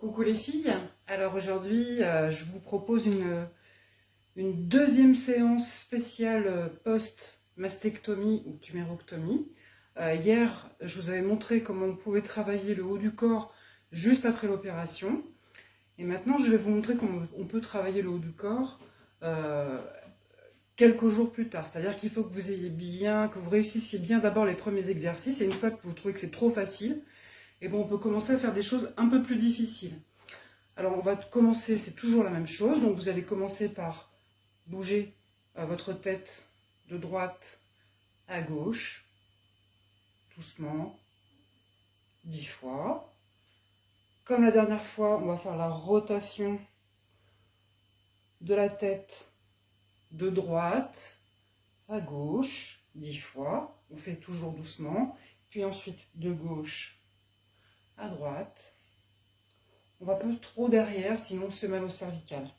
Coucou les filles, alors aujourd'hui je vous propose une deuxième séance spéciale post-mastectomie ou tumérectomie. Hier je vous avais montré comment on pouvait travailler le haut du corps juste après l'opération. Et maintenant je vais vous montrer comment on peut travailler le haut du corps quelques jours plus tard. C'est-à-dire qu'il faut que vous ayez bien, que vous réussissiez bien d'abord les premiers exercices, et une fois que vous trouvez que c'est trop facile, et bon, on peut commencer à faire des choses un peu plus difficiles. Alors on va commencer, c'est toujours la même chose, donc vous allez commencer par bouger votre tête de droite à gauche, doucement, 10 fois. Comme la dernière fois, on va faire la rotation de la tête de droite à gauche, 10 fois. On fait toujours doucement, puis ensuite de gauche à droite. On va pas trop derrière, sinon on se fait mal au cervical.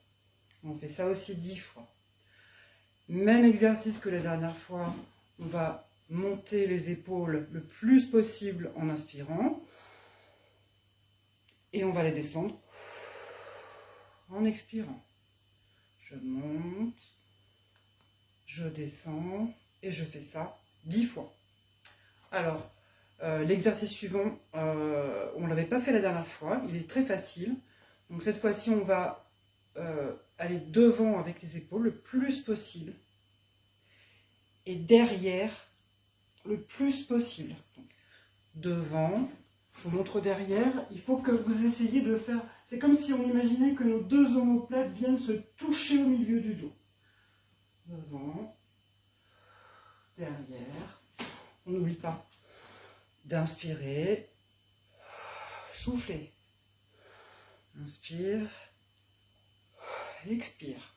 On fait ça aussi 10 fois. Même exercice que la dernière fois, on va monter les épaules le plus possible en inspirant. Et on va les descendre en expirant. Je monte, je descends et je fais ça 10 fois. Alors, l'exercice suivant, on ne l'avait pas fait la dernière fois, il est très facile. Donc cette fois-ci, on va aller devant avec les épaules le plus possible et derrière le plus possible. Donc, devant, je vous montre derrière, il faut que vous essayiez de faire, c'est comme si on imaginait que nos deux omoplates viennent se toucher au milieu du dos. Devant, derrière, on n'oublie pas d'inspirer, souffler, inspire, expire.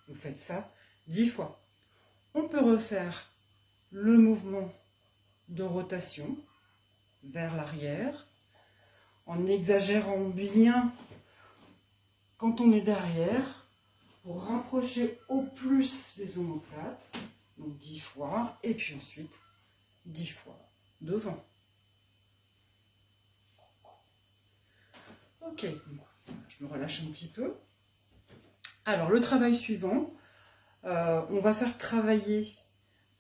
Vous faites ça 10 fois. On peut refaire le mouvement de rotation vers l'arrière en exagérant bien quand on est derrière pour rapprocher au plus les omoplates. Donc 10 fois et puis ensuite 10 fois devant. Ok, je me relâche un petit peu. Alors le travail suivant, on va faire travailler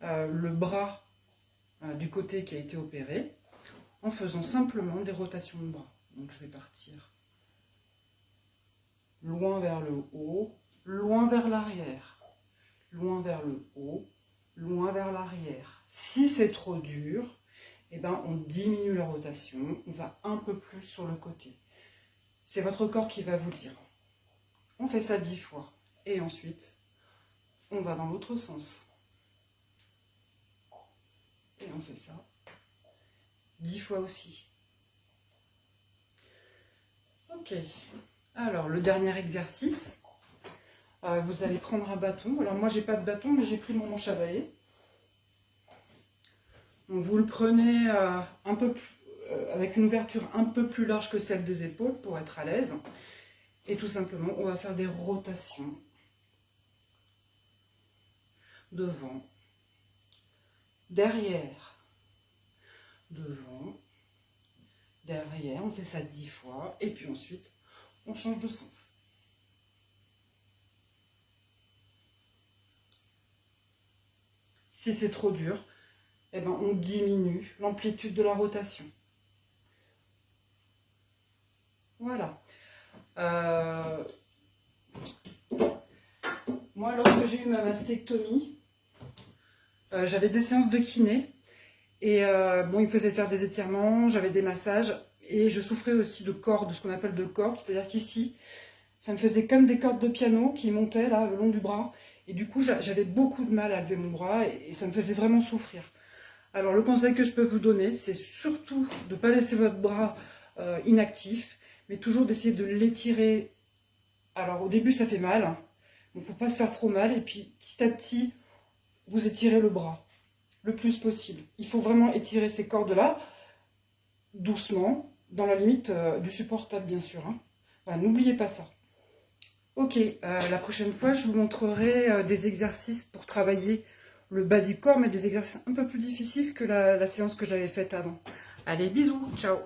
le bras du côté qui a été opéré en faisant simplement des rotations de bras. Donc je vais partir loin vers le haut, loin vers l'arrière, loin vers le haut, loin vers l'arrière. Si c'est trop dur, eh ben, on diminue la rotation, on va un peu plus sur le côté. C'est votre corps qui va vous dire. On fait ça 10 fois. Et ensuite, on va dans l'autre sens. Et on fait ça 10 fois aussi. Ok. Alors, le dernier exercice, vous allez prendre un bâton. Alors, moi, j'ai pas de bâton, mais j'ai pris mon manche à balai. Donc, vous le prenez un peu plus, avec une ouverture un peu plus large que celle des épaules pour être à l'aise. Et tout simplement, on va faire des rotations. Devant, derrière, devant, derrière. On fait ça 10 fois. Et puis ensuite, on change de sens. Si c'est trop dur, eh ben, on diminue l'amplitude de la rotation. Voilà. Moi, lorsque j'ai eu ma mastectomie, j'avais des séances de kiné. Et bon, il me faisait faire des étirements, j'avais des massages. Et je souffrais aussi de cordes, de ce qu'on appelle de cordes. C'est-à-dire qu'ici, ça me faisait comme des cordes de piano qui montaient là, le long du bras. Et du coup, j'avais beaucoup de mal à lever mon bras et ça me faisait vraiment souffrir. Alors, le conseil que je peux vous donner, c'est surtout de ne pas laisser votre bras inactif, mais toujours d'essayer de l'étirer. Alors, au début, ça fait mal, hein, donc il ne faut pas se faire trop mal. Et puis, petit à petit, vous étirez le bras le plus possible. Il faut vraiment étirer ces cordes-là, doucement, dans la limite du supportable, bien sûr. Hein. Voilà, n'oubliez pas ça. Ok, la prochaine fois, je vous montrerai des exercices pour travailler le bas du corps, mais des exercices un peu plus difficiles que la séance que j'avais faite avant. Allez, bisous, ciao!